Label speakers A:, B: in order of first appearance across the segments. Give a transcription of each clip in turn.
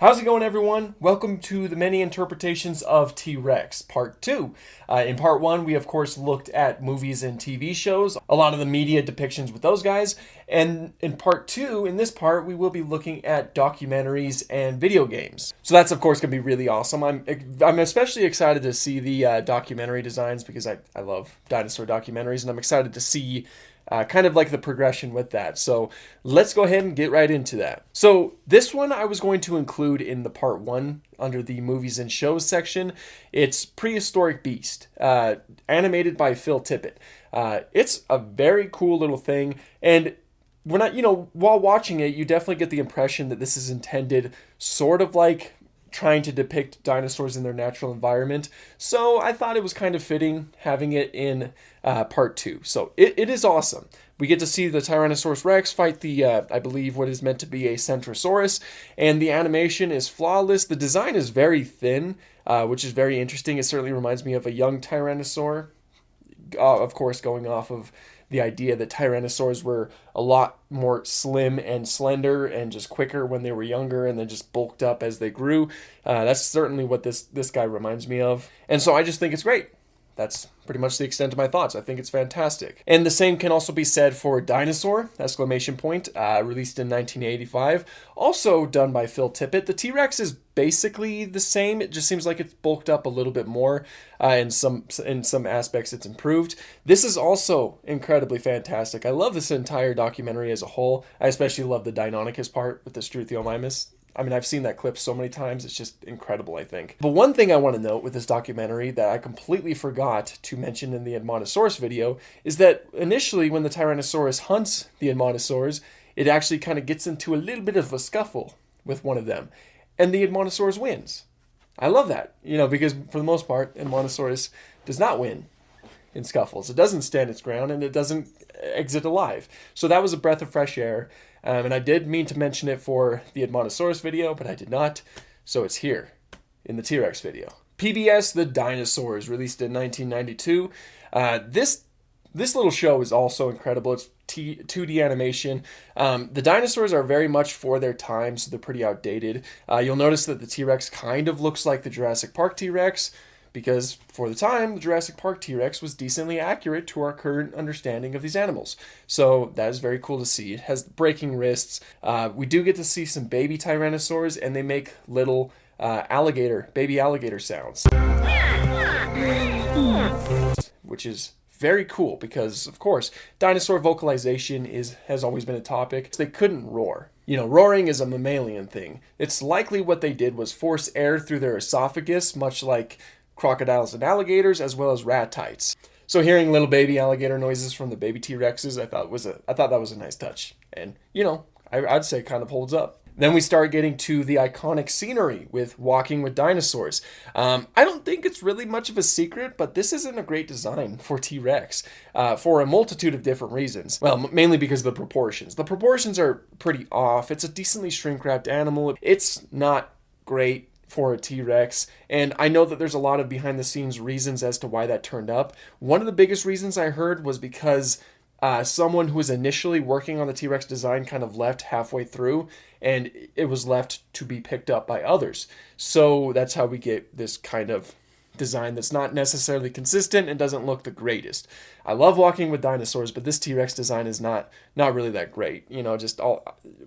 A: How's it going, everyone? Welcome to the many interpretations of T-Rex, part 2. In part 1, we of course looked at movies and TV shows, a lot of the media depictions with those guys, and in part 2, in this part, we will be looking at documentaries and video games. So that's of course going to be really awesome. I'm especially excited to see the documentary designs because I love dinosaur documentaries, and I'm excited to see kind of like the progression with that. So let's go ahead and get right into that. So this one I was going to include in the part 1 under the movies and shows section. It's Prehistoric Beast, animated by Phil Tippett. It's a very cool little thing, and when while watching it, you definitely get the impression that this is intended sort of like trying to depict dinosaurs in their natural environment. So I thought it was kind of fitting having it in part 2. So it is awesome. We get to see the Tyrannosaurus Rex fight the, I believe, what is meant to be a Centrosaurus, and the animation is flawless. The design is very thin, which is very interesting. It certainly reminds me of a young Tyrannosaur, of course, going off of the idea that Tyrannosaurs were a lot more slim and slender and just quicker when they were younger and then just bulked up as they grew. That's certainly what this guy reminds me of. And so I just think it's great. That's pretty much the extent of my thoughts. I think it's fantastic. And the same can also be said for Dinosaur, ! Released in 1985. Also done by Phil Tippett. The T-Rex is basically the same. It just seems like it's bulked up a little bit more. In some aspects, it's improved. This is also incredibly fantastic. I love this entire documentary as a whole. I especially love the Deinonychus part with the Struthiomimus. I mean, I've seen that clip so many times. It's just incredible, I think. But one thing I want to note with this documentary that I completely forgot to mention in the Edmontosaurus video is that initially when the Tyrannosaurus hunts the Edmontosaurs, it actually kind of gets into a little bit of a scuffle with one of them. And the Edmontosaurus wins. I love that, because for the most part, Edmontosaurus does not win in scuffles. It doesn't stand its ground, and it doesn't exit alive. So that was a breath of fresh air. And I did mean to mention it for the Edmontosaurus video, but I did not. So it's here in the T-Rex video. PBS The Dinosaurs, released in 1992. This little show is also incredible. It's 2D animation. The dinosaurs are very much for their time, so they're pretty outdated. You'll notice that the T-Rex kind of looks like the Jurassic Park T-Rex, because for the time, the Jurassic Park T-Rex was decently accurate to our current understanding of these animals. So that is very cool to see. It has breaking wrists. We do get to see some baby Tyrannosaurs, and they make little baby alligator sounds, which is very cool because, of course, dinosaur vocalization has always been a topic. They couldn't roar. Roaring is a mammalian thing. It's likely what they did was force air through their esophagus, much like crocodiles and alligators, as well as ratites. So hearing little baby alligator noises from the baby T-Rexes, I thought that was a nice touch. And, I'd say it kind of holds up. Then we start getting to the iconic scenery with Walking with Dinosaurs. I don't think it's really much of a secret, but this isn't a great design for T-Rex for a multitude of different reasons. Well, mainly because of the proportions. The proportions are pretty off. It's a decently shrink-wrapped animal. It's not great for a T-Rex, and I know that there's a lot of behind-the-scenes reasons as to why that turned up. One of the biggest reasons I heard was because someone who was initially working on the T-Rex design kind of left halfway through, and it was left to be picked up by others. So that's how we get this kind of design that's not necessarily consistent and doesn't look the greatest. I love Walking with Dinosaurs, but this T-Rex design is not really that great. Just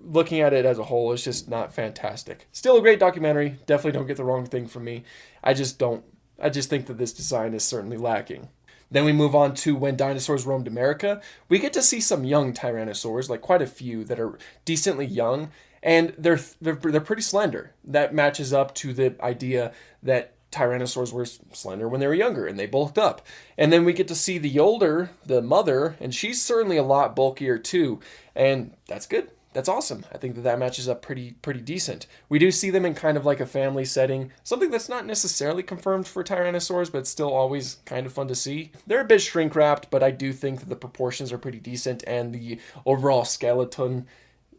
A: looking at it as a whole, it's just not fantastic. Still a great documentary. Definitely don't get the wrong thing from me. I just think that this design is certainly lacking. Then we move on to When Dinosaurs Roamed America. We get to see some young Tyrannosaurs, like quite a few that are decently young, and they're pretty slender. That matches up to the idea that Tyrannosaurs were slender when they were younger, and they bulked up. And then we get to see the mother, and she's certainly a lot bulkier too, and that's good. That's awesome. I think that matches up pretty decent. We do see them in kind of like a family setting, something that's not necessarily confirmed for Tyrannosaurs, but still always kind of fun to see. They're a bit shrink-wrapped, but I do think that the proportions are pretty decent, and the overall skeleton,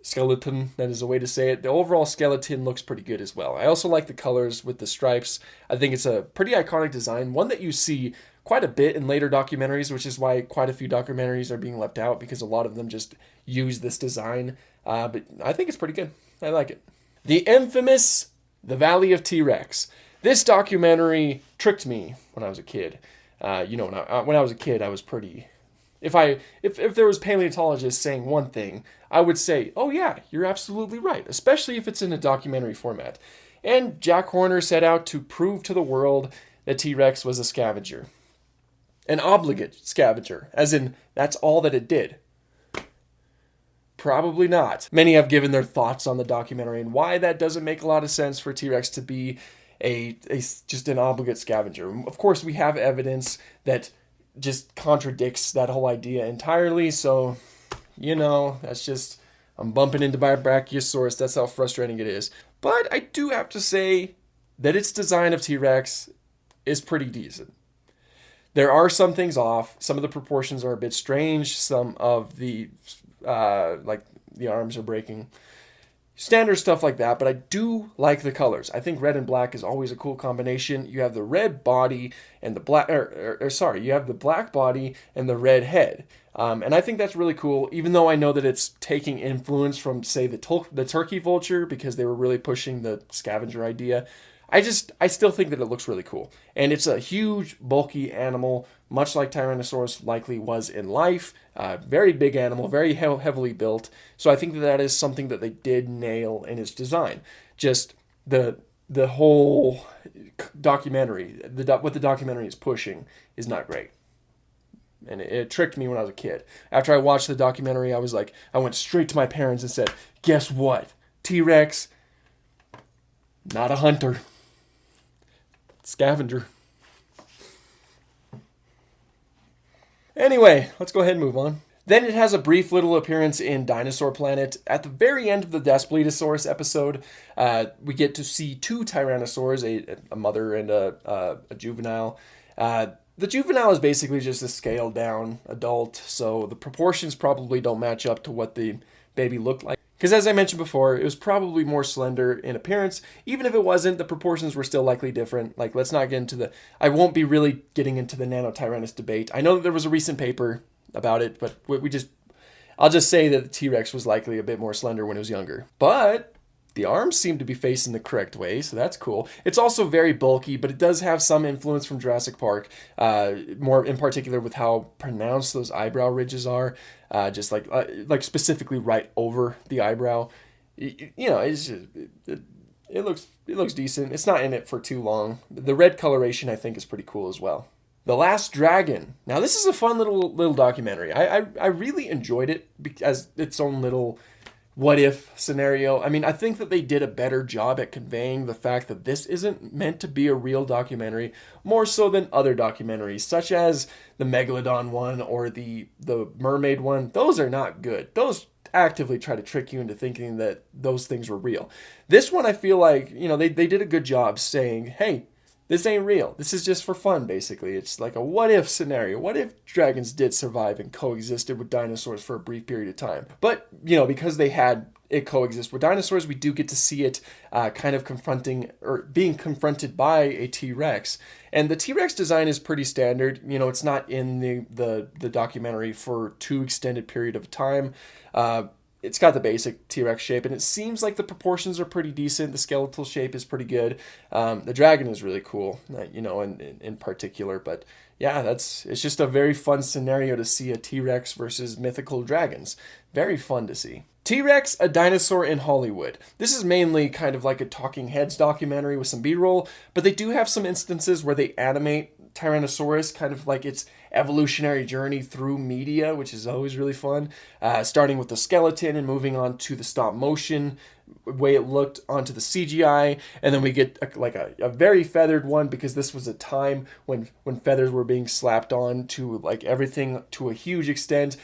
A: that is a way to say it. The overall skeleton looks pretty good as well. I also like the colors with the stripes. I think it's a pretty iconic design, one that you see quite a bit in later documentaries, which is why quite a few documentaries are being left out, because a lot of them just use this design. But I think it's pretty good. I like it. The infamous The Valley of T-Rex. This documentary tricked me when I was a kid. When I was a kid, I was pretty. If there was paleontologists saying one thing, I would say, oh yeah, you're absolutely right, especially if it's in a documentary format. And Jack Horner set out to prove to the world that T-Rex was a scavenger. An obligate scavenger, as in, that's all that it did. Probably not. Many have given their thoughts on the documentary and why that doesn't make a lot of sense for T-Rex to be just an obligate scavenger. Of course, we have evidence that just contradicts that whole idea entirely, so, that's just, I'm bumping into my Brachiosaurus, that's how frustrating it is. But I do have to say that its design of T-Rex is pretty decent. There are some things off, some of the proportions are a bit strange, some of the the arms are breaking. Standard stuff like that, but I do like the colors. I think red and black is always a cool combination. You have the red body and the black, you have the black body and the red head. And I think that's really cool, even though I know that it's taking influence from, say, the turkey vulture, because they were really pushing the scavenger idea. I still think that it looks really cool. And it's a huge, bulky animal, much like Tyrannosaurus likely was in life. Very big animal, very heavily built. So I think that is something that they did nail in its design. Just the whole documentary, what the documentary is pushing is not great. And it tricked me when I was a kid. After I watched the documentary, I went straight to my parents and said, guess what? T-Rex, not a hunter. Scavenger. Anyway, let's go ahead and move on. Then it has a brief little appearance in Dinosaur Planet. At the very end of the Daspletosaurus episode, we get to see two Tyrannosaurs, a mother and a juvenile. The juvenile is basically just a scaled down adult, so the proportions probably don't match up to what the baby looked like. Because as I mentioned before, it was probably more slender in appearance. Even if it wasn't, the proportions were still likely different. Let's not get into I won't be really getting into the Nanotyrannus debate. I know that there was a recent paper about it, but I'll just say that the T-Rex was likely a bit more slender when it was younger. But the arms seem to be facing the correct way, so that's cool. It's also very bulky, but it does have some influence from Jurassic Park, more in particular with how pronounced those eyebrow ridges are, just like specifically right over the eyebrow. It's just, it looks decent. It's not in it for too long. The red coloration, I think, is pretty cool as well. The Last Dragon. Now, this is a fun little documentary. I really enjoyed it as its own little what if scenario. I mean, I think that they did a better job at conveying the fact that this isn't meant to be a real documentary, more so than other documentaries, such as the Megalodon one or the Mermaid one. Those are not good. Those actively try to trick you into thinking that those things were real. This one, I feel like, they did a good job saying, hey, this ain't real. This is just for fun, basically. It's like a what-if scenario. What if dragons did survive and coexisted with dinosaurs for a brief period of time? But, because they had it coexist with dinosaurs, we do get to see it kind of confronting or being confronted by a T-Rex. And the T-Rex design is pretty standard. It's not in the documentary for too extended period of time. It's got the basic T-Rex shape, and it seems like the proportions are pretty decent. The skeletal shape is pretty good. The dragon is really cool, in particular. But yeah, it's just a very fun scenario to see a T-Rex versus mythical dragons. Very fun to see. T-Rex, a dinosaur in Hollywood. This is mainly kind of like a Talking Heads documentary with some B-roll, but they do have some instances where they animate Tyrannosaurus, kind of like its evolutionary journey through media, which is always really fun, starting with the skeleton and moving on to the stop motion way it looked onto the CGI, and then we get a very feathered one, because this was a time when feathers were being slapped on to everything to a huge extent.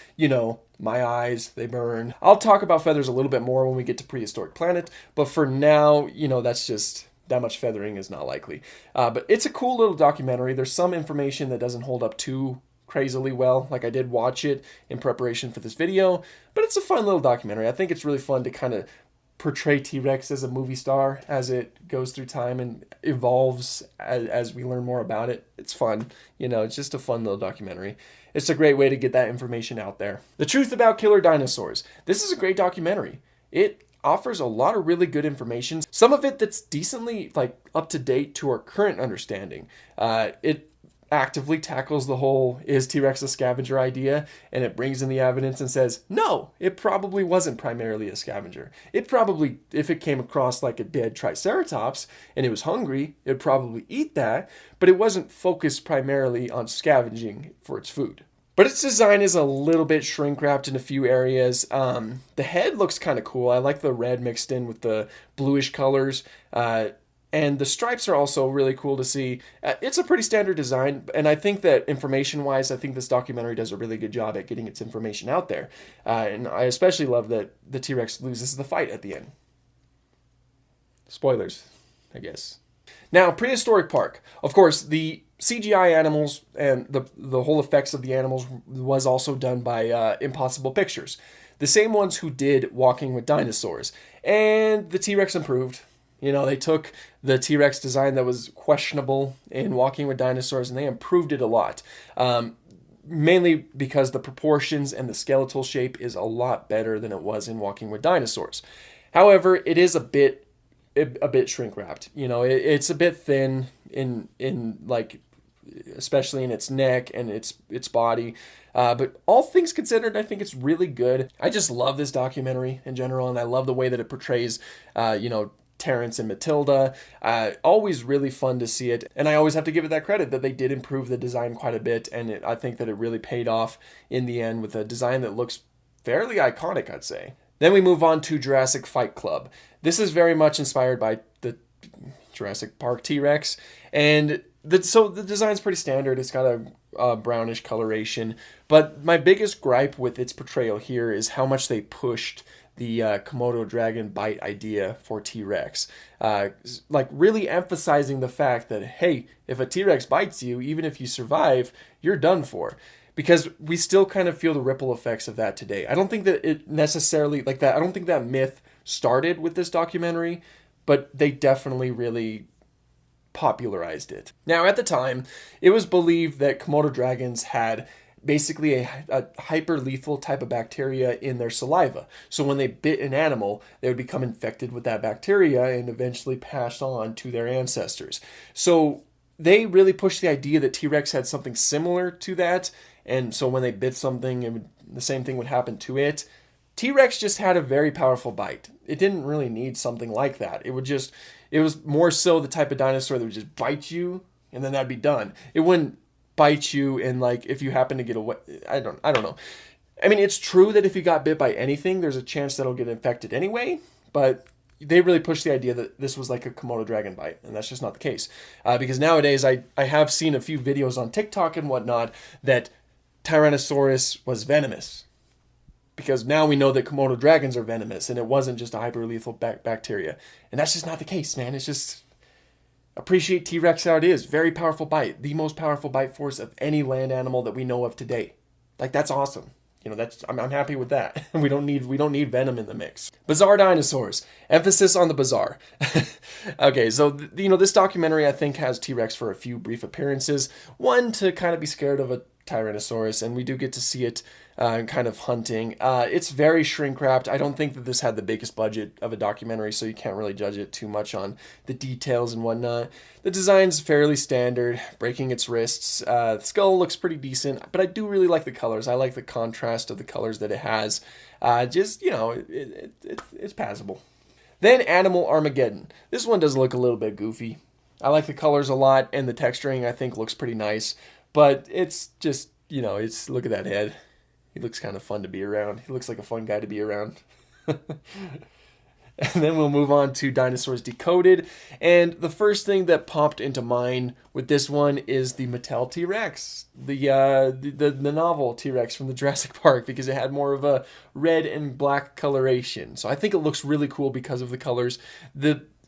A: My eyes, they burn. I'll talk about feathers a little bit more when we get to Prehistoric Planet, but for now, that's just that much feathering is not likely. But it's a cool little documentary. There's some information that doesn't hold up too crazily well. I did watch it in preparation for this video, but it's a fun little documentary. I think it's really fun to kind of portray T-Rex as a movie star as it goes through time and evolves as we learn more about it. It's fun. It's just a fun little documentary. It's a great way to get that information out there. The Truth About Killer Dinosaurs. This is a great documentary. It offers a lot of really good information. Some of it that's decently like up to date to our current understanding. It actively tackles the whole "is T-Rex a scavenger" idea, and it brings in the evidence and says, no, it probably wasn't primarily a scavenger. It probably, if it came across like a dead triceratops and it was hungry, it'd probably eat that, but it wasn't focused primarily on scavenging for its food. But its design is a little bit shrink wrapped in a few areas. The head looks kind of cool. I like the red mixed in with the bluish colors. And the stripes are also really cool to see. It's a pretty standard design, and I think that information-wise, I think this documentary does a really good job at getting its information out there. And I especially love that the T-Rex loses the fight at the end. Spoilers, I guess. Now, Prehistoric Park. Of course, the CGI animals and the whole effects of the animals was also done by Impossible Pictures. The same ones who did Walking with Dinosaurs. And the T-Rex improved. You know, they took the T-Rex design that was questionable in Walking with Dinosaurs and they improved it a lot. Mainly because the proportions and the skeletal shape is a lot better than it was in Walking with Dinosaurs. However, it is a bit shrink wrapped. You know, it's a bit thin in like, especially in its neck and its body. But all things considered, I think it's really good. I just love this documentary in general, and I love the way that it portrays, Terrence and Matilda. Always really fun to see it, and I always have to give it that credit that they did improve the design quite a bit, and I think that it really paid off in the end with a design that looks fairly iconic, I'd say. Then we move on to Jurassic Fight Club. This is very much inspired by the Jurassic Park T-Rex, and so the design's pretty standard. It's got a brownish coloration, but my biggest gripe with its portrayal here is how much they pushed the Komodo dragon bite idea for T-Rex. Like really emphasizing the fact that, hey, if a T-Rex bites you, even if you survive, you're done for. Because we still kind of feel the ripple effects of that today. I don't think that it necessarily, like that, I don't think that myth started with this documentary, but they definitely really popularized it. Now, at the time, it was believed that Komodo dragons had basically a hyper-lethal type of bacteria in their saliva. So when they bit an animal, they would become infected with that bacteria and eventually pass on to their ancestors. So they really pushed the idea that T-Rex had something similar to that, and so when they bit something, the same thing would happen to it. T-Rex just had a very powerful bite. It didn't really need something like that. It was more so the type of dinosaur that would just bite you, and then that'd be done. It wouldn't bite you, and like if you happen to get away, I don't know. I mean, it's true that if you got bit by anything, there's a chance that it'll get infected anyway, but they really pushed the idea that this was like a Komodo dragon bite, and that's just not the case. Because nowadays, I have seen a few videos on TikTok and whatnot that Tyrannosaurus was venomous. Because now we know that Komodo dragons are venomous, and it wasn't just a hyperlethal bacteria. And that's just not the case, man. It's just, appreciate T-Rex how it is. Very powerful bite. The most powerful bite force of any land animal that we know of today. Like, that's awesome. You know, I'm happy with that. We don't need venom in the mix. Bizarre dinosaurs. Emphasis on the bizarre. Okay, so this documentary I think has T-Rex for a few brief appearances. One, to kind of be scared of a Tyrannosaurus, and we do get to see it kind of hunting. It's very shrink wrapped. I don't think that this had the biggest budget of a documentary, so you can't really judge it too much on the details and whatnot. The design's fairly standard, breaking its wrists. The skull looks pretty decent, but I do really like the colors. I like the contrast of the colors that it has. It's passable. Then Animal Armageddon. This one does look a little bit goofy. I like the colors a lot, and the texturing I think looks pretty nice. But it's just, look at that head. He looks kind of fun to be around. He looks like a fun guy to be around. And then we'll move on to Dinosaurs Decoded. And the first thing that popped into mind with this one is the Mattel T-Rex. The novel T-Rex from the Jurassic Park, because it had more of a red and black coloration. So I think it looks really cool because of the colors.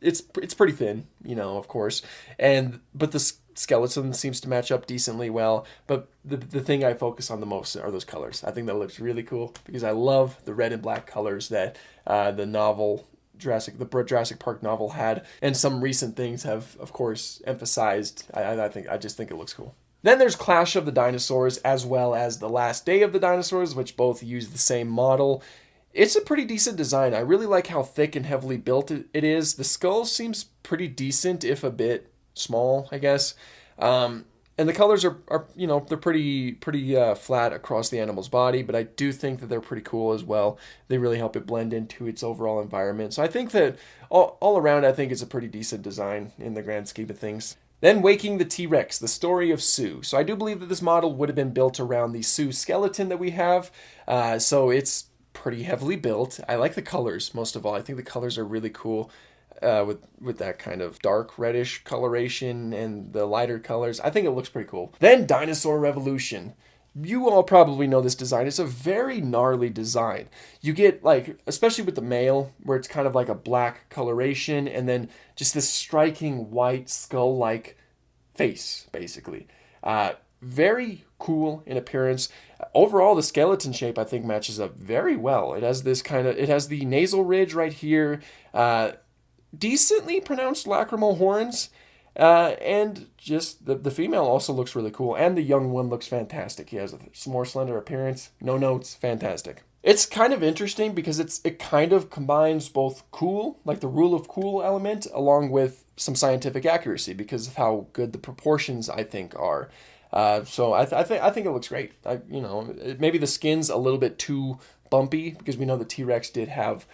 A: It's pretty thin, of course. But the skeleton seems to match up decently well. But the thing I focus on the most are those colors. I think that looks really cool because I love the red and black colors that the Jurassic Park novel had, and some recent things have, of course, emphasized. I just think it looks cool. Then there's Clash of the Dinosaurs, as well as The Last Day of the Dinosaurs, which both use the same model. It's a pretty decent design. I really like how thick and heavily built it is. The skull seems pretty decent, if a bit small, I guess. And the colors are they're pretty flat across the animal's body, but I do think that they're pretty cool as well. They really help it blend into its overall environment. So I think that all around, I think it's a pretty decent design in the grand scheme of things. Then Waking the T-Rex, the story of Sue. So I do believe that this model would have been built around the Sue skeleton that we have. So it's pretty heavily built. I like the colors most of all. I think the colors are really cool. With that kind of dark reddish coloration and the lighter colors. I think it looks pretty cool. Then Dinosaur Revolution. You all probably know this design. It's a very gnarly design. You get like, especially with the male, where it's kind of like a black coloration and then just this striking white skull-like face, basically. Very cool in appearance. Overall, the skeleton shape I think matches up very well. It has the nasal ridge right here. Decently pronounced lacrimal horns, and just the female also looks really cool, and the young one looks fantastic. He has a more slender appearance, no notes, fantastic. It's kind of interesting because it kind of combines both cool, like the rule of cool element, along with some scientific accuracy because of how good the proportions I think are. So I think it looks great. Maybe the skin's a little bit too bumpy because we know the T-Rex did have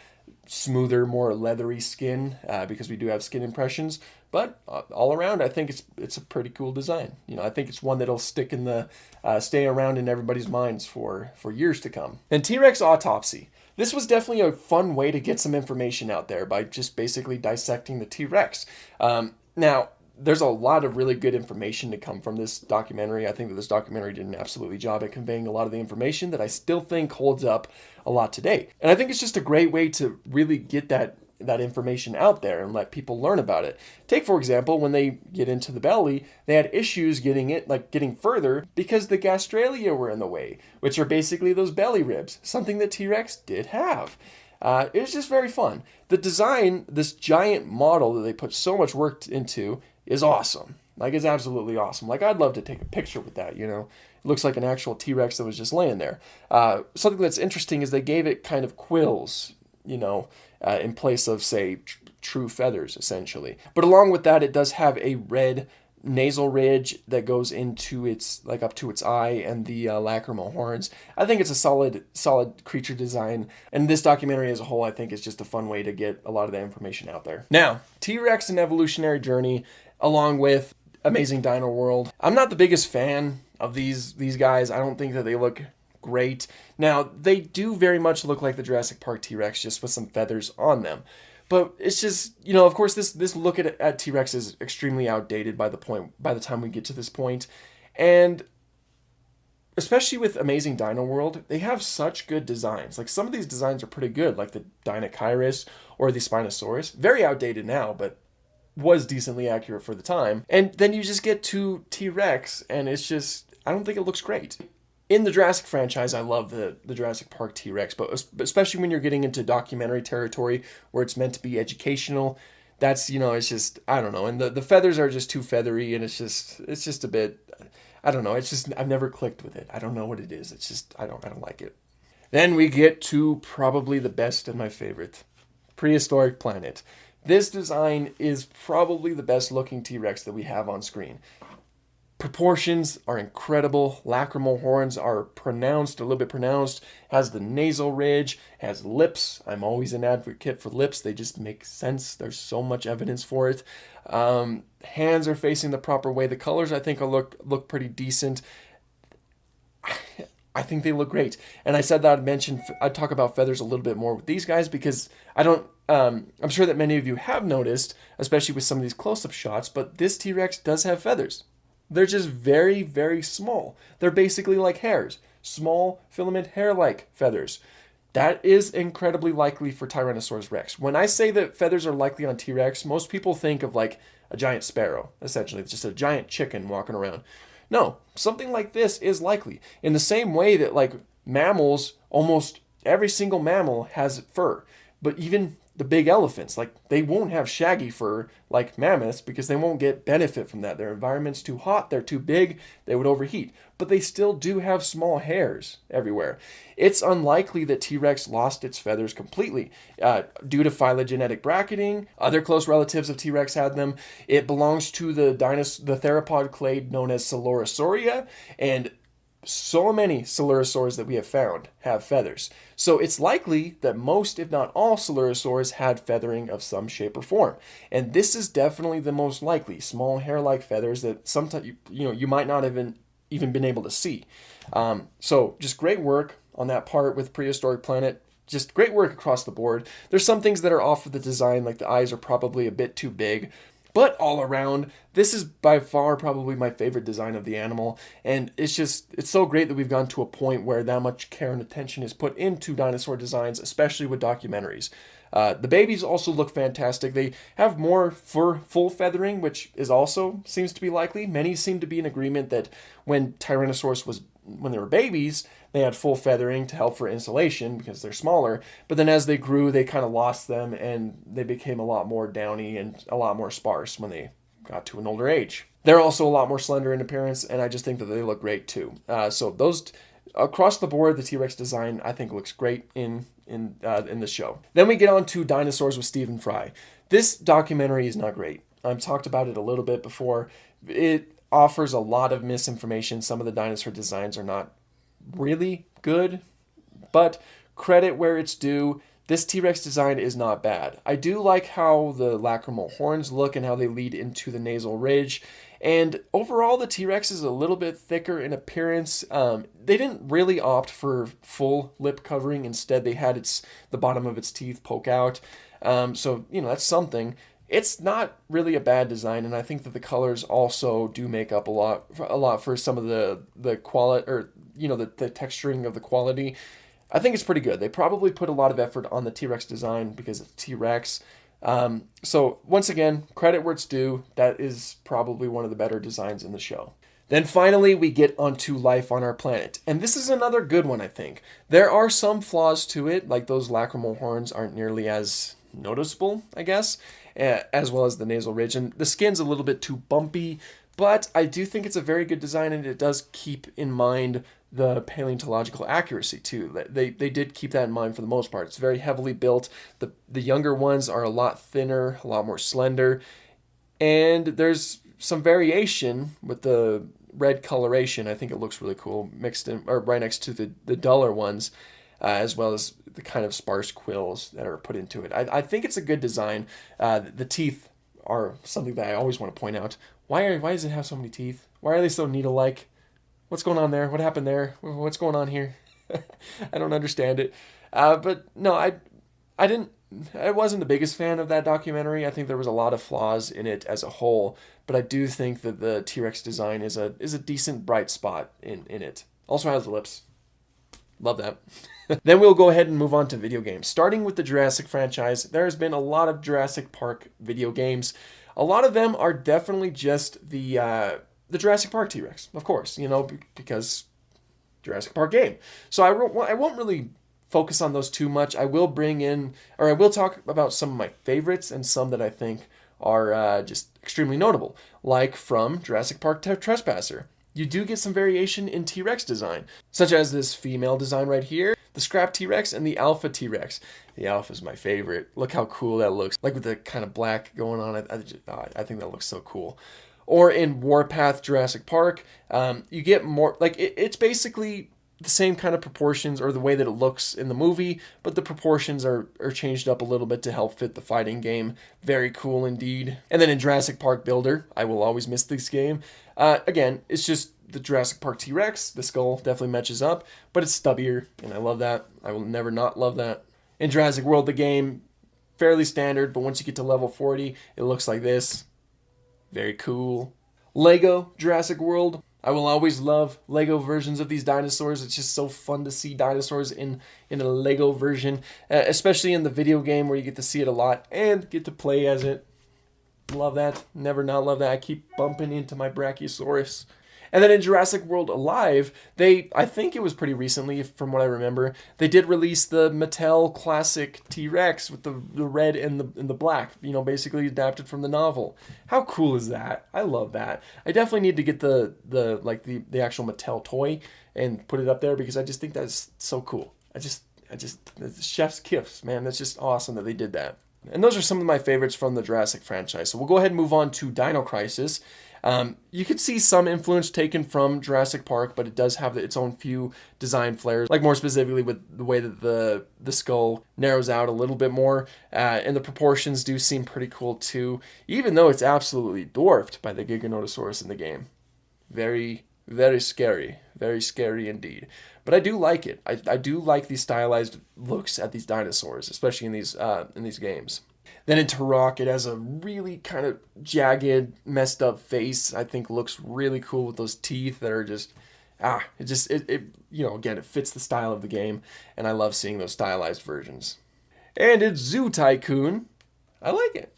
A: smoother, more leathery skin because we do have skin impressions. But all around, I think it's a pretty cool design. I think it's one that'll stay around in everybody's minds for years to come. And T-Rex autopsy. This was definitely a fun way to get some information out there by just basically dissecting the T-Rex. Now, there's a lot of really good information to come from this documentary. I think that this documentary did an absolutely job at conveying a lot of the information that I still think holds up a lot today. And I think it's just a great way to really get that information out there and let people learn about it. Take, for example, when they get into the belly, they had issues getting further because the gastralia were in the way, which are basically those belly ribs, something that T-Rex did have. It was just very fun. The design, this giant model that they put so much work into, is awesome. Like, it's absolutely awesome. Like, I'd love to take a picture with that, It looks like an actual T-Rex that was just laying there. Something that's interesting is they gave it kind of quills, in place of, say, true feathers, essentially. But along with that, it does have a red nasal ridge that goes into its, like, up to its eye and the lacrimal horns. I think it's a solid creature design. And this documentary as a whole, I think, is just a fun way to get a lot of that information out there. Now, T-Rex and Evolutionary Journey, along with Amazing Dino World. I'm not the biggest fan of these guys. I don't think that they look great. Now, they do very much look like the Jurassic Park T-Rex, just with some feathers on them. But it's just, of course, this look at T-Rex is extremely outdated by the time we get to this point. And especially with Amazing Dino World, they have such good designs. Like, some of these designs are pretty good, like the Dinosaurs or the Spinosaurus. Very outdated now, but was decently accurate for the time. And then you just get to T-Rex, and it's just, I don't think it looks great. In the Jurassic franchise, I love the Jurassic Park T-Rex, but especially when you're getting into documentary territory where it's meant to be educational, that's, it's just, I don't know. And the feathers are just too feathery, and it's just a bit, I don't know. It's just, I've never clicked with it. I don't know what it is. It's just, I don't like it. Then we get to probably the best and my favorite, Prehistoric Planet. This design is probably the best looking T-Rex that we have on screen. Proportions are incredible. Lacrimal horns are a little bit pronounced. Has the nasal ridge, has lips. I'm always an advocate for lips. They just make sense. There's so much evidence for it. Hands are facing the proper way. The colors, I think, look pretty decent. I think they look great. And I said that I'd talk about feathers a little bit more with these guys because I'm sure that many of you have noticed, especially with some of these close-up shots, but this T-Rex does have feathers. They're just very, very small. They're basically like hairs. Small, filament hair-like feathers. That is incredibly likely for Tyrannosaurus Rex. When I say that feathers are likely on T-Rex, most people think of like a giant sparrow, essentially. It's just a giant chicken walking around. No, something like this is likely. In the same way that, like, mammals, almost every single mammal has fur. But even the big elephants. Like, they won't have shaggy fur like mammoths because they won't get benefit from that. Their environment's too hot, they're too big, they would overheat. But they still do have small hairs everywhere. It's unlikely that T-Rex lost its feathers completely due to phylogenetic bracketing. Other close relatives of T-Rex had them. It belongs to the theropod clade known as Coelurosauria, and so many Coelurosaurs that we have found have feathers. So it's likely that most, if not all, Coelurosaurs had feathering of some shape or form. And this is definitely the most likely, small hair-like feathers that sometimes you might not have even been able to see. So just great work on that part with Prehistoric Planet. Just great work across the board. There's some things that are off with the design, like the eyes are probably a bit too big. But all around, this is by far probably my favorite design of the animal. And it's so great that we've gone to a point where that much care and attention is put into dinosaur designs, especially with documentaries. The babies also look fantastic. They have more full feathering, which is also seems to be likely. Many seem to be in agreement that when they were babies, they had full feathering to help for insulation because they're smaller. But then as they grew, they kind of lost them and they became a lot more downy and a lot more sparse when they got to an older age. They're also a lot more slender in appearance, and I just think that they look great too. So those across the board, the T-Rex design I think looks great in the show. Then we get on to Dinosaurs with Stephen Fry. This documentary is not great. I've talked about it a little bit before. It offers a lot of misinformation. Some of the dinosaur designs are not really good, but credit where it's due. This T-Rex design is not bad. I do like how the lacrimal horns look and how they lead into the nasal ridge. And overall, the T-Rex is a little bit thicker in appearance. They didn't really opt for full lip covering. Instead, they had the bottom of its teeth poke out. So, that's something. It's not really a bad design, and I think that the colors also do make up a lot for some of the quality, or the texturing of the quality. I think it's pretty good. They probably put a lot of effort on the T-Rex design because it's T-Rex. So once again, credit where it's due. That is probably one of the better designs in the show. Then finally, we get onto life on our planet. And this is another good one, I think. There are some flaws to it, like those lacrimal horns aren't nearly as noticeable, I guess, as well as the nasal ridge. And the skin's a little bit too bumpy, but I do think it's a very good design, and it does keep in mind the paleontological accuracy too. They did keep that in mind for the most part. It's very heavily built. The younger ones are a lot thinner, a lot more slender, and there's some variation with the red coloration. I think it looks really cool, mixed in or right next to the duller ones, as well as the kind of sparse quills that are put into it. I think it's a good design. The teeth are something that I always want to point out. Why does it have so many teeth? Why are they so needle-like? What's going on there? What happened there? What's going on here? I don't understand it. But no, I wasn't the biggest fan of that documentary. I think there was a lot of flaws in it as a whole, but I do think that the T-Rex design is a decent bright spot in it. Also has the lips. Love that. Then we'll go ahead and move on to video games. Starting with the Jurassic franchise, there has been a lot of Jurassic Park video games. A lot of them are definitely just the Jurassic Park T-Rex, of course, because Jurassic Park game. So I won't really focus on those too much. I will talk about some of my favorites and some that I think are just extremely notable, like from Jurassic Park Trespasser. You do get some variation in T-Rex design, such as this female design right here, the Scrap T-Rex, and the Alpha T-Rex. The Alpha is my favorite. Look how cool that looks, like with the kind of black going on. I think that looks so cool. Or in Warpath Jurassic Park, you get more, like, it's basically the same kind of proportions, or the way that it looks in the movie, but the proportions are changed up a little bit to help fit the fighting game. Very cool indeed. And then in Jurassic Park Builder, I will always miss this game. Again, it's just the Jurassic Park T-Rex. The skull definitely matches up, but it's stubbier, and I love that. I will never not love that. In Jurassic World, the game, fairly standard, but once you get to level 40, it looks like this. Very cool. Lego Jurassic World. I will always love Lego versions of these dinosaurs. It's just so fun to see dinosaurs in a Lego version, especially in the video game where you get to see it a lot and get to play as it. Love that. Never not love that. I keep bumping into my Brachiosaurus. And then in Jurassic World Alive, I think it was pretty recently, from what I remember, they did release the Mattel classic T-Rex with the red and the black, basically adapted from the novel. How cool is that? I love that. I definitely need to get the actual Mattel toy and put it up there because I just think that's so cool. The chef's kiss, man. That's just awesome that they did that. And those are some of my favorites from the Jurassic franchise. So we'll go ahead and move on to Dino Crisis. You could see some influence taken from Jurassic Park, but it does have its own few design flares, like more specifically with the way that the skull narrows out a little bit more, and the proportions do seem pretty cool too, even though it's absolutely dwarfed by the Giganotosaurus in the game. Very, very scary indeed. But I do like it. I do like these stylized looks at these dinosaurs, especially in these games. Then in Turok, it has a really kind of jagged, messed up face. I think looks really cool with those teeth that are just, again, it fits the style of the game, and I love seeing those stylized versions. And it's Zoo Tycoon. I like it.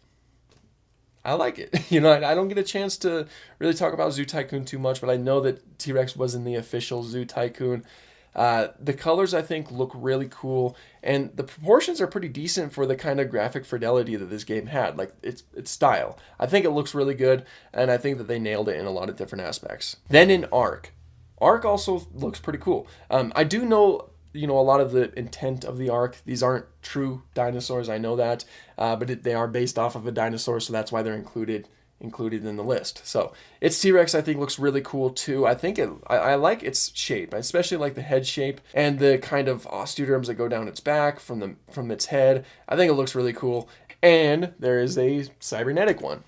A: I don't get a chance to really talk about Zoo Tycoon too much, but I know that T-Rex was in the official Zoo Tycoon. The colors, I think, look really cool, and the proportions are pretty decent for the kind of graphic fidelity that this game had. Like, its style. I think it looks really good, and I think that they nailed it in a lot of different aspects. Then in Ark. Ark also looks pretty cool. I do know, a lot of the intent of the Ark. These aren't true dinosaurs, I know that, but they are based off of a dinosaur, so that's why they're included in the list. So its T-Rex, I think, looks really cool too. I like its shape. I especially like the head shape and the kind of osteoderms that go down its back from its head. I think it looks really cool. And there is a cybernetic one.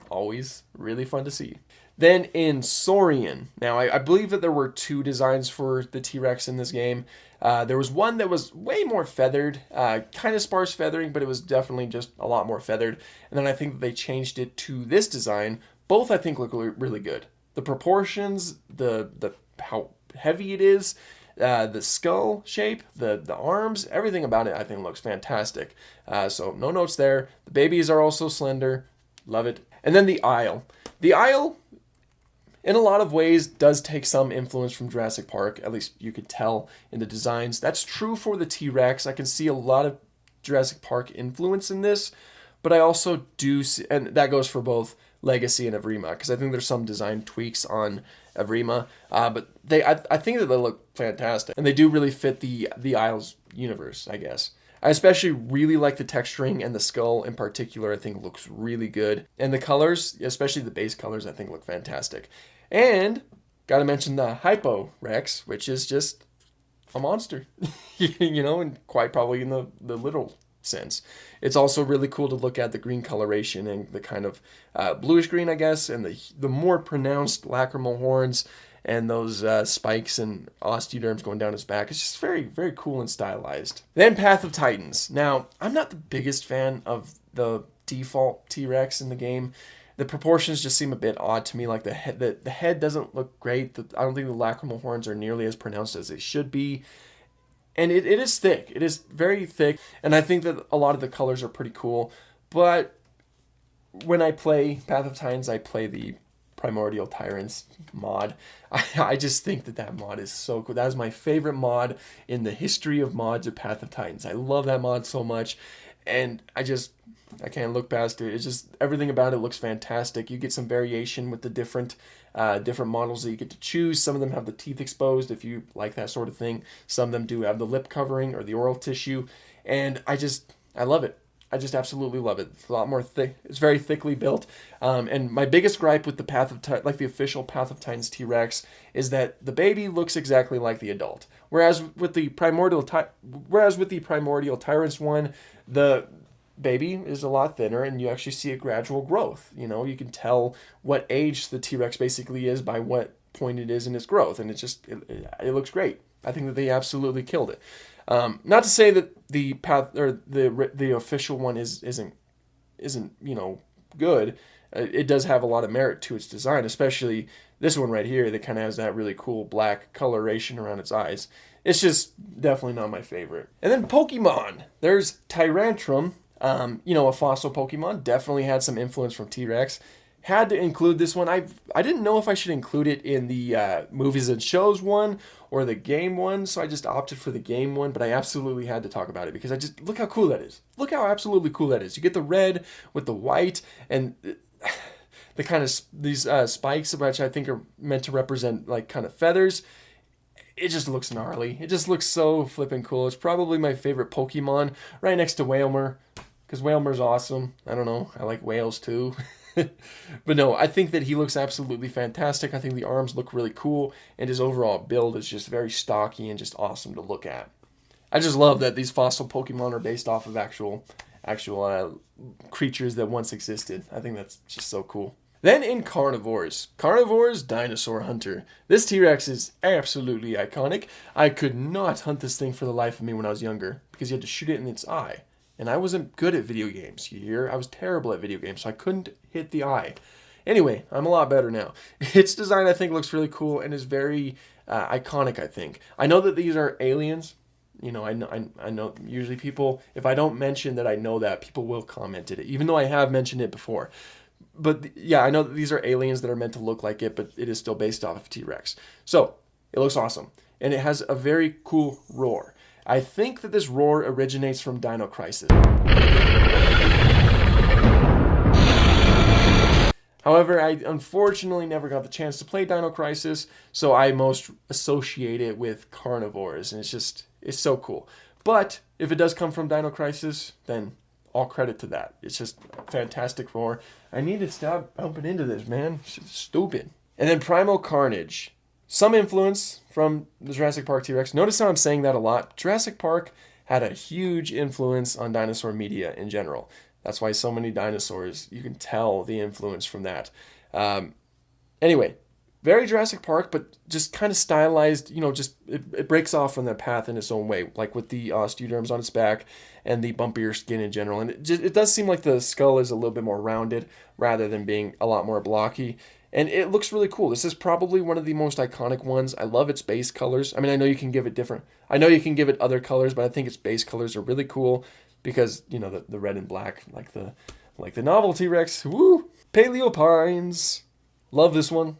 A: Always really fun to see. Then in Saurian. Now, I believe that there were two designs for the T-Rex in this game. There was one that was way more feathered, kind of sparse feathering, but it was definitely just a lot more feathered. And then I think that they changed it to this design. Both, I think, look really good. The proportions, the how heavy it is, the skull shape, the arms, everything about it, I think, looks fantastic. So no notes there. The babies are also slender. Love it. And then the Isle. The Isle, in a lot of ways, does take some influence from Jurassic Park. At least you could tell in the designs. That's true for the T-Rex. I can see a lot of Jurassic Park influence in this, but I also do see, and that goes for both Legacy and Evrima, because I think there's some design tweaks on Evrima, but I think that they look fantastic, and they do really fit the Isle's universe, I guess. I especially really like the texturing, and the skull in particular I think looks really good. And the colors, especially the base colors, I think look fantastic. And gotta mention the Hypo Rex, which is just a monster, and quite probably in the literal sense. It's also really cool to look at the green coloration and the kind of bluish green, I guess, and the more pronounced lacrimal horns and those spikes and osteoderms going down his back. It's just very, very cool and stylized. Then Path of Titans. Now, I'm not the biggest fan of the default T-Rex in the game. The proportions just seem a bit odd to me. Like the head doesn't look great. I don't think the lacrimal horns are nearly as pronounced as they should be. And it is thick. It is very thick. And I think that a lot of the colors are pretty cool. But when I play Path of Titans, I play the Primordial Tyrants mod. I just think that mod is so cool. That is my favorite mod in the history of mods of Path of Titans. I love that mod so much, and I can't look past it. It's just, everything about it looks fantastic. You get some variation with the different models that you get to choose. Some of them have the teeth exposed if you like that sort of thing. Some of them do have the lip covering or the oral tissue, and I love it. I just absolutely love it. It's a lot more thick. It's very thickly built. And my biggest gripe with the the official Path of Titans T-Rex is that the baby looks exactly like the adult. Whereas with the Primordial Tyrants one, the baby is a lot thinner, and you actually see a gradual growth. You can tell what age the T-Rex basically is by what point it is in its growth, and it looks great. I think that they absolutely killed it. Not to say that the path or the official one isn't good. It does have a lot of merit to its design, especially this one right here that kind of has that really cool black coloration around its eyes. It's just definitely not my favorite. And then Pokemon. There's Tyrantrum, a fossil Pokemon. Definitely had some influence from T-Rex. Had to include this one. I didn't know if I should include it in the movies and shows one or the game one, so I just opted for the game one. But I absolutely had to talk about it because I just look how cool that is. Look how absolutely cool that is. You get the red with the white and the kind of these spikes, which I think are meant to represent like kind of feathers. It just looks gnarly. It just looks so flippin' cool. It's probably my favorite Pokemon, right next to Whalmer, because Whalmer's awesome. I don't know. I like whales too. But no, I think that he looks absolutely fantastic. I think the arms look really cool, and his overall build is just very stocky and just awesome to look at. I just love that these fossil Pokemon are based off of actual creatures that once existed. I think that's just so cool. Then in Carnivores, Dinosaur Hunter. This T-Rex is absolutely iconic. I could not hunt this thing for the life of me when I was younger because you had to shoot it in its eye. And I wasn't good at video games, you hear? I was terrible at video games, so I couldn't hit the eye. Anyway, I'm a lot better now. Its design, I think, looks really cool and is very iconic, I think. I know that these are aliens. You know, I know usually people, if I don't mention that I know that, people will comment it, even though I have mentioned it before. But yeah, I know that these are aliens that are meant to look like it, but it is still based off of T-Rex. So, it looks awesome. And it has a very cool roar. I think that this roar originates from Dino Crisis. However, I unfortunately never got the chance to play Dino Crisis, so I most associate it with Carnivores, and it's so cool. But if it does come from Dino Crisis, then all credit to that. It's just a fantastic roar. I need to stop bumping into this, man. It's stupid. And then Primal Carnage. Some influence from the Jurassic Park T-Rex. Notice how I'm saying that a lot. Jurassic Park had a huge influence on dinosaur media in general. That's why so many dinosaurs, you can tell the influence from that. Anyway, very Jurassic Park, but just kind of stylized, just it breaks off from that path in its own way, like with the osteoderms on its back and the bumpier skin in general. And it does seem like the skull is a little bit more rounded rather than being a lot more blocky. And it looks really cool. This is probably one of the most iconic ones. I love its base colors. I mean, I know you can give it other colors, but I think its base colors are really cool because, the red and black, like the novel T-Rex. Woo! Paleopines. Love this one.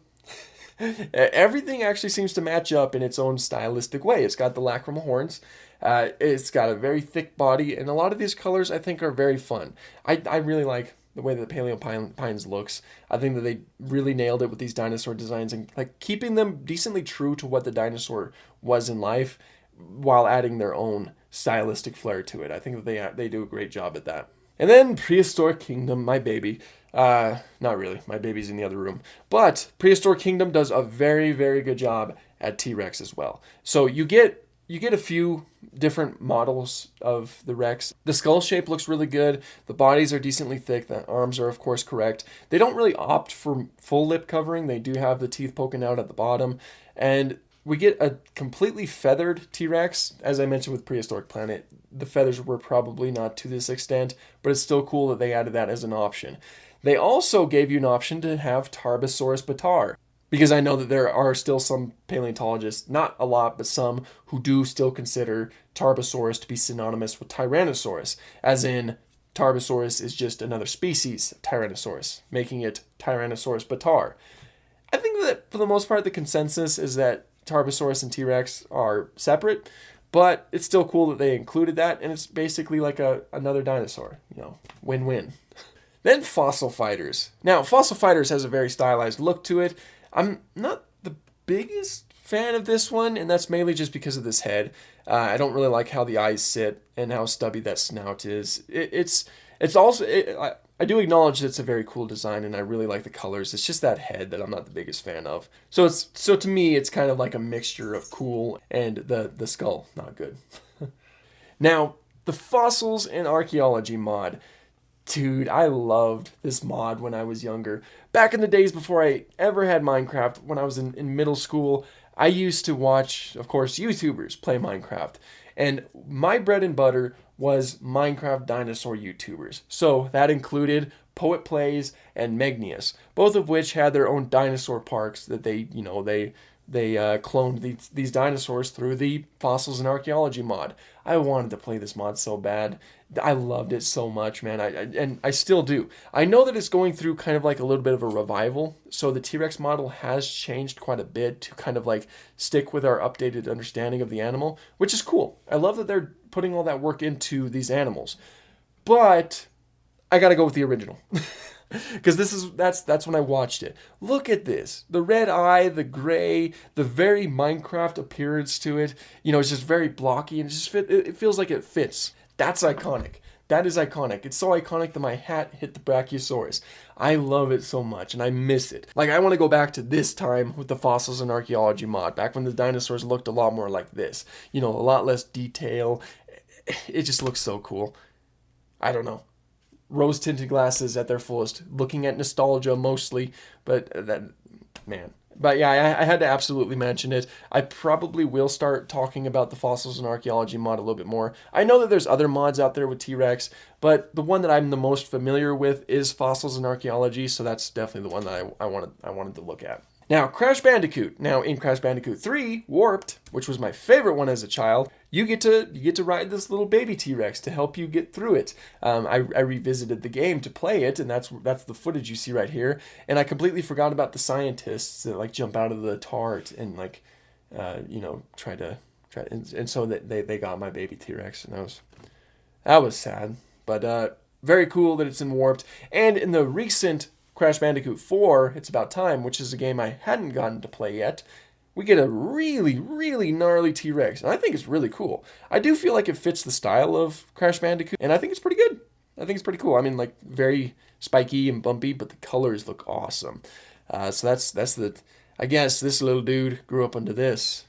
A: Everything actually seems to match up in its own stylistic way. It's got the lacrimal horns. It's got a very thick body, and a lot of these colors I think are very fun. I really like the way that the Paleopines looks. I think that they really nailed it with these dinosaur designs and like keeping them decently true to what the dinosaur was in life while adding their own stylistic flair to it. I think that they do a great job at that. And then Prehistoric Kingdom, my baby. Not really. My baby's in the other room. But Prehistoric Kingdom does a very, very good job at T-Rex as well. So you get a few different models of the Rex. The skull shape looks really good. The bodies are decently thick. The arms are, of course, correct. They don't really opt for full lip covering. They do have the teeth poking out at the bottom. And we get a completely feathered T-Rex. As I mentioned with Prehistoric Planet, the feathers were probably not to this extent, but it's still cool that they added that as an option. They also gave you an option to have Tarbosaurus bataar, because I know that there are still some paleontologists, not a lot, but some, who do still consider Tarbosaurus to be synonymous with Tyrannosaurus, as in Tarbosaurus is just another species of Tyrannosaurus, making it Tyrannosaurus bataar. I think that for the most part the consensus is that Tarbosaurus and T-Rex are separate, but it's still cool that they included that, and it's basically like another dinosaur, win-win. Then Fossil Fighters. Now, Fossil Fighters has a very stylized look to it. I'm not the biggest fan of this one, and that's mainly just because of this head. I don't really like how the eyes sit and how stubby that snout is. I do acknowledge that it's a very cool design, and I really like the colors. It's just that head that I'm not the biggest fan of. So to me, it's kind of like a mixture of cool and the skull, not good. Now, the Fossils and Archaeology mod. Dude, I loved this mod when I was younger. Back in the days before I ever had Minecraft, when I was in middle school, I used to watch, of course, YouTubers play Minecraft. And my bread and butter was Minecraft dinosaur YouTubers. So that included Poet Plays and Megnius, both of which had their own dinosaur parks that they cloned these dinosaurs through the Fossils and Archaeology mod. I wanted to play this mod so bad. I loved it so much, man. And I still do. I know that it's going through kind of like a little bit of a revival. So the T-Rex model has changed quite a bit to kind of like stick with our updated understanding of the animal, which is cool. I love that they're putting all that work into these animals. But I got to go with the original. Because that's when I watched it. Look at this. The red eye, the gray, the very Minecraft appearance to it. It's just very blocky and it feels like it fits. That's iconic. That is iconic. It's so iconic that my hat hit the Brachiosaurus. I love it so much and I miss it. Like, I want to go back to this time with the fossils and archaeology mod, back when the dinosaurs looked a lot more like this. A lot less detail. It just looks so cool. I don't know. Rose-tinted glasses at their fullest, looking at nostalgia mostly, but man. But yeah, I had to absolutely mention it. I probably will start talking about the fossils and archaeology mod a little bit more. I know that there's other mods out there with T-Rex, but the one that I'm the most familiar with is fossils and archaeology, so that's definitely the one that I wanted to look at. Now, Crash Bandicoot. Now, in Crash Bandicoot 3, Warped, which was my favorite one as a child, you get to ride this little baby T-Rex to help you get through it. I revisited the game to play it, and that's the footage you see right here. And I completely forgot about the scientists that like jump out of the tart and like, try to and so that they got my baby T-Rex, and that was sad. But very cool that it's in Warped, and in the recent Crash Bandicoot 4, It's About Time, which is a game I hadn't gotten to play yet, we get a really, really gnarly T-Rex, and I think it's really cool. I do feel like it fits the style of Crash Bandicoot, and I think it's pretty good. I think it's pretty cool. I mean, like, very spiky and bumpy, but the colors look awesome. So that's I guess this little dude grew up under this.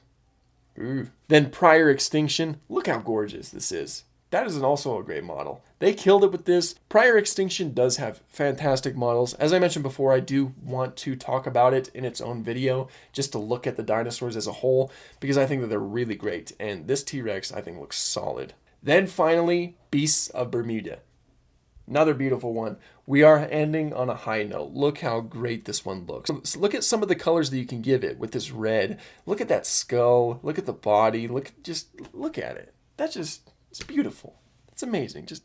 A: Ooh. Then Prior Extinction. Look how gorgeous this is. That is also a great model. They killed it with this. Prior Extinction does have fantastic models. As I mentioned before, I do want to talk about it in its own video, just to look at the dinosaurs as a whole, because I think that they're really great. And this T-Rex, I think, looks solid. Then finally, Beasts of Bermuda. Another beautiful one. We are ending on a high note. Look how great this one looks. So look at some of the colors that you can give it with this red. Look at that skull. Look at the body. Look at it. It's beautiful. It's amazing. Just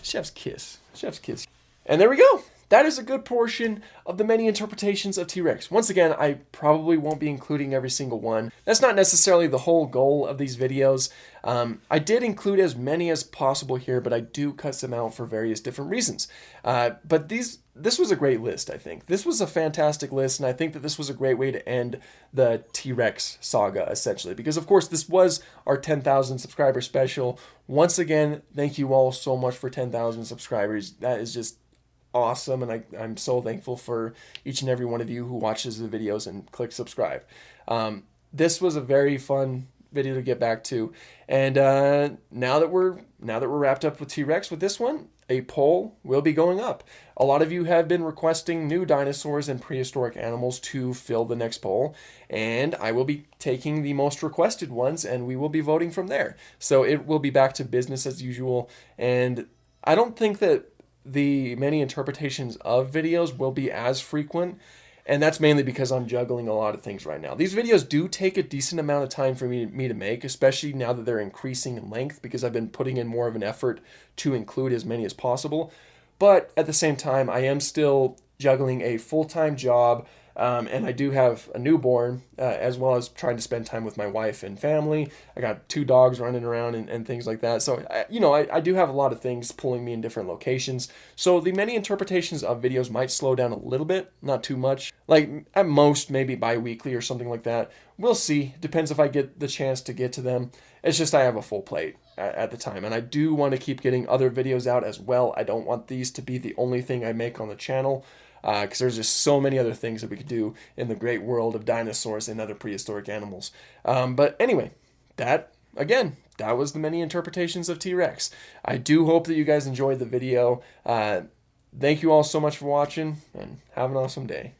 A: chef's kiss. Chef's kiss. And there we go. That is a good portion of the many interpretations of T-Rex. Once again, I probably won't be including every single one. That's not necessarily the whole goal of these videos. I did include as many as possible here, but I do cut some out for various different reasons. But this was a great list, I think. This was a fantastic list, and I think that this was a great way to end the T-Rex saga, essentially. Because, of course, this was our 10,000 subscriber special. Once again, thank you all so much for 10,000 subscribers. That is just awesome, and I'm so thankful for each and every one of you who watches the videos and click subscribe. This was a very fun video to get back to, and now that we're wrapped up with T-Rex with this one, a poll will be going up. A lot of you have been requesting new dinosaurs and prehistoric animals to fill the next poll, and I will be taking the most requested ones, and we will be voting from there. So it will be back to business as usual, and I don't think that the many interpretations of videos will be as frequent, and that's mainly because I'm juggling a lot of things right now. These videos do take a decent amount of time for me to make, especially now that they're increasing in length, because I've been putting in more of an effort to include as many as possible. But at the same time, I am still juggling a full-time job, and I do have a newborn, as well as trying to spend time with my wife and family. I got 2 dogs running around and things like that. So, I do have a lot of things pulling me in different locations. So the many interpretations of videos might slow down a little bit, not too much. Like, at most, maybe bi-weekly or something like that. We'll see. Depends if I get the chance to get to them. It's just I have a full plate at the time. And I do want to keep getting other videos out as well. I don't want these to be the only thing I make on the channel, because there's just so many other things that we could do in the great world of dinosaurs and other prehistoric animals. But anyway, that was the many interpretations of T-Rex. I do hope that you guys enjoyed the video. Thank you all so much for watching, and have an awesome day.